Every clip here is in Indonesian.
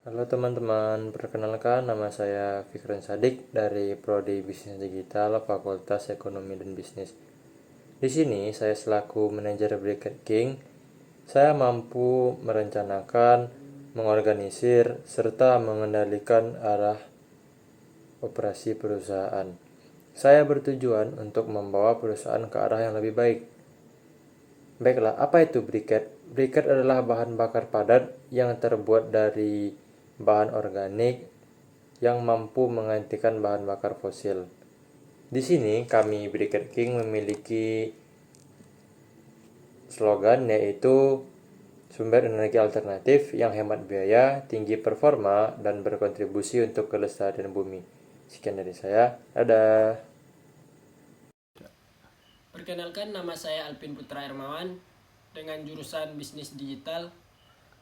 Halo teman-teman, perkenalkan nama saya Fikran Sadik dari Prodi Bisnis Digital Fakultas Ekonomi dan Bisnis. Di sini saya selaku manajer Bricket King, saya mampu merencanakan, mengorganisir, serta mengendalikan arah operasi perusahaan. Saya bertujuan untuk membawa perusahaan ke arah yang lebih baik. Baiklah, apa itu briket? Briket adalah bahan bakar padat yang terbuat dari bahan organik yang mampu menggantikan bahan bakar fosil. Di sini kami Briket King memiliki slogan yaitu sumber energi alternatif yang hemat biaya, tinggi performa, dan berkontribusi untuk kelestarian bumi. Sekian dari saya. Dadah. Perkenalkan, nama saya Alvin Putra Hermawan dengan jurusan Bisnis Digital.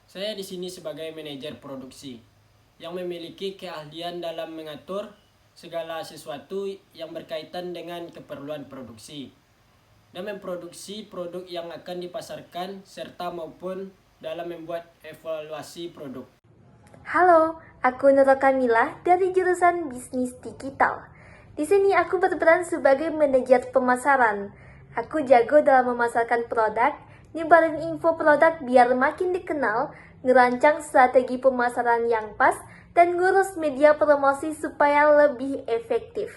Saya di sini sebagai manajer produksi yang memiliki keahlian dalam mengatur segala sesuatu yang berkaitan dengan keperluan produksi dan memproduksi produk yang akan dipasarkan serta maupun dalam membuat evaluasi produk. Halo, aku Nurul Kamila dari jurusan Bisnis Digital. Di sini aku berperan sebagai manajer pemasaran. Aku jago dalam memasarkan produk, nyebarin info produk biar makin dikenal, ngerancang strategi pemasaran yang pas, dan ngurus media promosi supaya lebih efektif.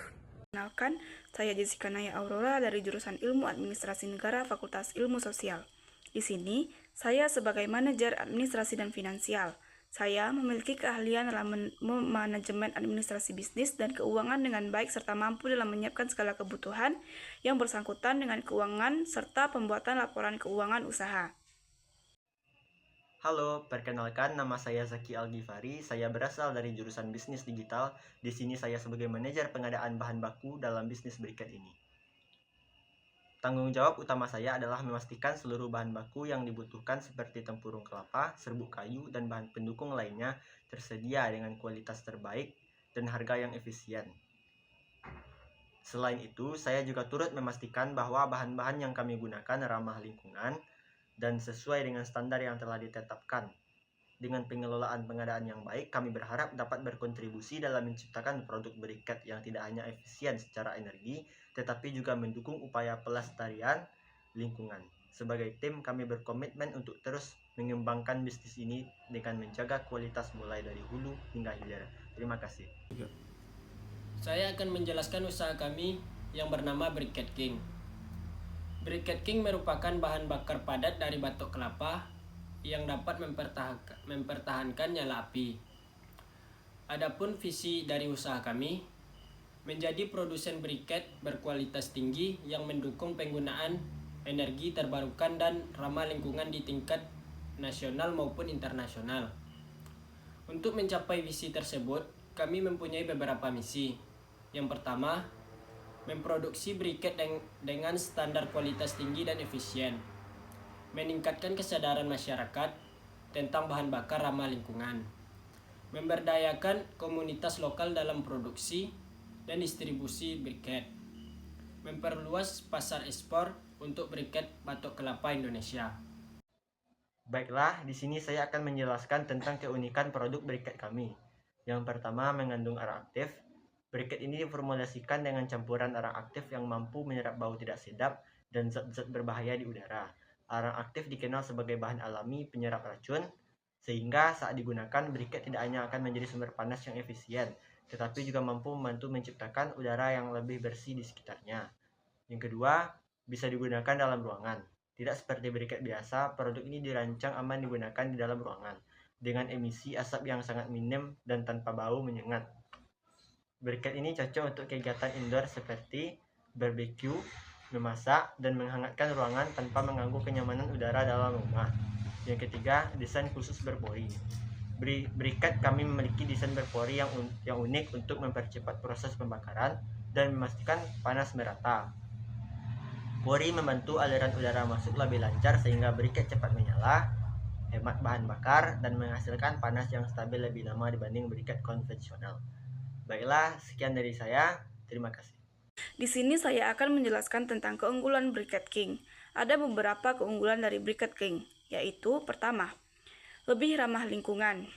Kenalkan, saya Jessica Naya Aurora dari jurusan Ilmu Administrasi Negara Fakultas Ilmu Sosial. Di sini, saya sebagai manajer administrasi dan finansial. Saya memiliki keahlian dalam manajemen administrasi bisnis dan keuangan dengan baik serta mampu dalam menyiapkan segala kebutuhan yang bersangkutan dengan keuangan serta pembuatan laporan keuangan usaha. Halo, perkenalkan nama saya Zaki Algifari. Saya berasal dari jurusan Bisnis Digital. Di sini saya sebagai manajer pengadaan bahan baku dalam bisnis briket ini. Tanggung jawab utama saya adalah memastikan seluruh bahan baku yang dibutuhkan seperti tempurung kelapa, serbuk kayu, dan bahan pendukung lainnya tersedia dengan kualitas terbaik dan harga yang efisien. Selain itu, saya juga turut memastikan bahwa bahan-bahan yang kami gunakan ramah lingkungan dan sesuai dengan standar yang telah ditetapkan. Dengan pengelolaan pengadaan yang baik, kami berharap dapat berkontribusi dalam menciptakan produk briket yang tidak hanya efisien secara energi, tetapi juga mendukung upaya pelestarian lingkungan. Sebagai tim, kami berkomitmen untuk terus mengembangkan bisnis ini dengan menjaga kualitas mulai dari hulu hingga hilir. Terima kasih. Saya akan menjelaskan usaha kami yang bernama Briket King. Briket King merupakan bahan bakar padat dari batok kelapa yang dapat mempertahankan nyala api. Adapun visi dari usaha kami menjadi produsen briket berkualitas tinggi yang mendukung penggunaan energi terbarukan dan ramah lingkungan di tingkat nasional maupun internasional. Untuk mencapai visi tersebut, kami mempunyai beberapa misi. Yang pertama, memproduksi briket dengan standar kualitas tinggi dan efisien, meningkatkan kesadaran masyarakat tentang bahan bakar ramah lingkungan, memberdayakan komunitas lokal dalam produksi dan distribusi briket, memperluas pasar ekspor untuk briket batok kelapa Indonesia. Baiklah, di sini saya akan menjelaskan tentang keunikan produk briket kami. Yang pertama, mengandung arang aktif. Briket ini diformulasikan dengan campuran arang aktif yang mampu menyerap bau tidak sedap dan zat-zat berbahaya di udara. Arang aktif dikenal sebagai bahan alami penyerap racun, sehingga saat digunakan, briket tidak hanya akan menjadi sumber panas yang efisien, tetapi juga mampu membantu menciptakan udara yang lebih bersih di sekitarnya. Yang kedua, bisa digunakan dalam ruangan. Tidak seperti briket biasa, produk ini dirancang aman digunakan di dalam ruangan, dengan emisi asap yang sangat minim dan tanpa bau menyengat. Briket ini cocok untuk kegiatan indoor seperti barbecue, memasak, dan menghangatkan ruangan tanpa mengganggu kenyamanan udara dalam rumah. Yang ketiga, desain khusus berpori. Briket kami memiliki desain berpori yang unik untuk mempercepat proses pembakaran dan memastikan panas merata. Pori membantu aliran udara masuk lebih lancar sehingga briket cepat menyala, hemat bahan bakar, dan menghasilkan panas yang stabil lebih lama dibanding briket konvensional. Baiklah, sekian dari saya. Terima kasih. Di sini saya akan menjelaskan tentang keunggulan Briket King. Ada beberapa keunggulan dari Briket King, yaitu pertama, lebih ramah lingkungan.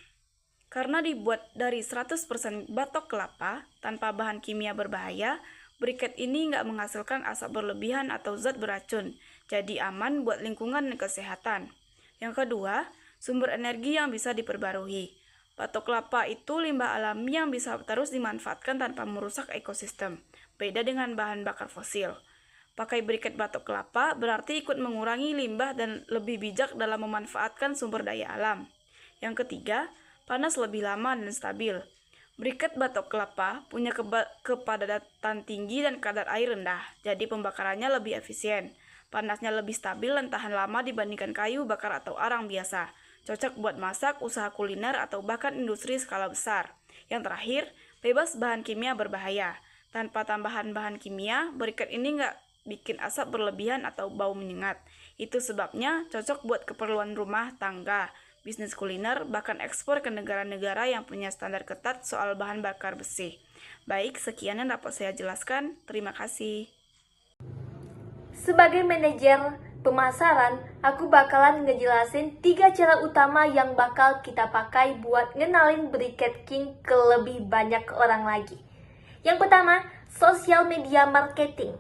Karena dibuat dari 100% batok kelapa tanpa bahan kimia berbahaya, briket ini nggak menghasilkan asap berlebihan atau zat beracun, jadi aman buat lingkungan dan kesehatan. Yang kedua, sumber energi yang bisa diperbarui. Batok kelapa itu limbah alami yang bisa terus dimanfaatkan tanpa merusak ekosistem, beda dengan bahan bakar fosil. Pakai briket batok kelapa berarti ikut mengurangi limbah dan lebih bijak dalam memanfaatkan sumber daya alam. Yang ketiga, panas lebih lama dan stabil. Briket batok kelapa punya kepadatan tinggi dan kadar air rendah, jadi pembakarannya lebih efisien. Panasnya lebih stabil dan tahan lama dibandingkan kayu bakar atau arang biasa. Cocok buat masak, usaha kuliner, atau bahkan industri skala besar. Yang terakhir, bebas bahan kimia berbahaya. Tanpa tambahan bahan kimia, briket ini nggak bikin asap berlebihan atau bau menyengat. Itu sebabnya cocok buat keperluan rumah tangga, bisnis kuliner, bahkan ekspor ke negara-negara yang punya standar ketat soal bahan bakar besi. Baik, sekian yang dapat saya jelaskan. Terima kasih. Sebagai manajer pemasaran, aku bakalan ngejelasin 3 cara utama yang bakal kita pakai buat ngenalin Briquette King ke lebih banyak orang lagi. Yang pertama, social media marketing.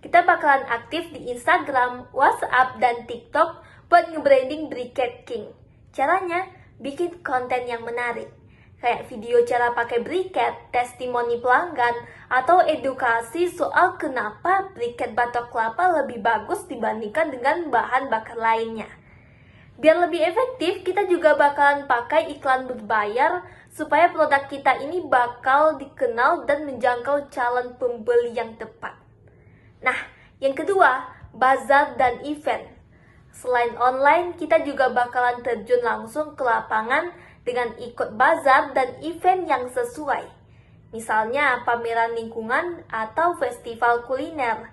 Kita bakalan aktif di Instagram, WhatsApp, dan TikTok buat nge-branding Briquette King. Caranya, bikin konten yang menarik. Kayak video cara pakai briket, testimoni pelanggan, atau edukasi soal kenapa briket batok kelapa lebih bagus dibandingkan dengan bahan bakar lainnya. Biar lebih efektif, kita juga bakalan pakai iklan berbayar supaya produk kita ini bakal dikenal dan menjangkau calon pembeli yang tepat. Nah, yang kedua, bazar dan event. Selain online, kita juga bakalan terjun langsung ke lapangan dengan ikut bazar dan event yang sesuai. Misalnya pameran lingkungan atau festival kuliner.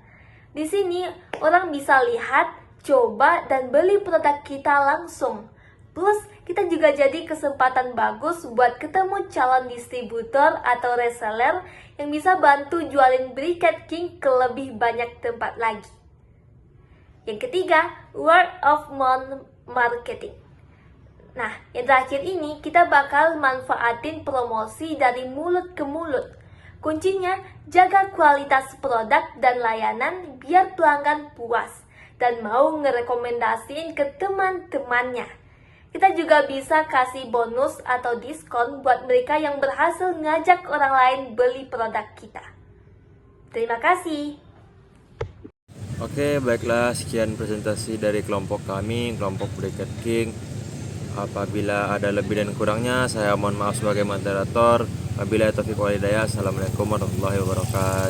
Di sini orang bisa lihat, coba, dan beli produk kita langsung. Plus, kita juga jadi kesempatan bagus buat ketemu calon distributor atau reseller yang bisa bantu jualin Briquette King ke lebih banyak tempat lagi. Yang ketiga, word of mouth marketing. Nah, yang terakhir ini kita bakal manfaatin promosi dari mulut ke mulut. Kuncinya, jaga kualitas produk dan layanan biar pelanggan puas dan mau ngerekomendasiin ke teman-temannya. Kita juga bisa kasih bonus atau diskon buat mereka yang berhasil ngajak orang lain beli produk kita. Terima kasih. Oke, baiklah, sekian presentasi dari kelompok kami, kelompok Briquette King. Apabila ada lebih dan kurangnya, saya mohon maaf sebagai moderator. Wabillahi taufiq wal hidayah. Assalamualaikum warahmatullahi wabarakatuh.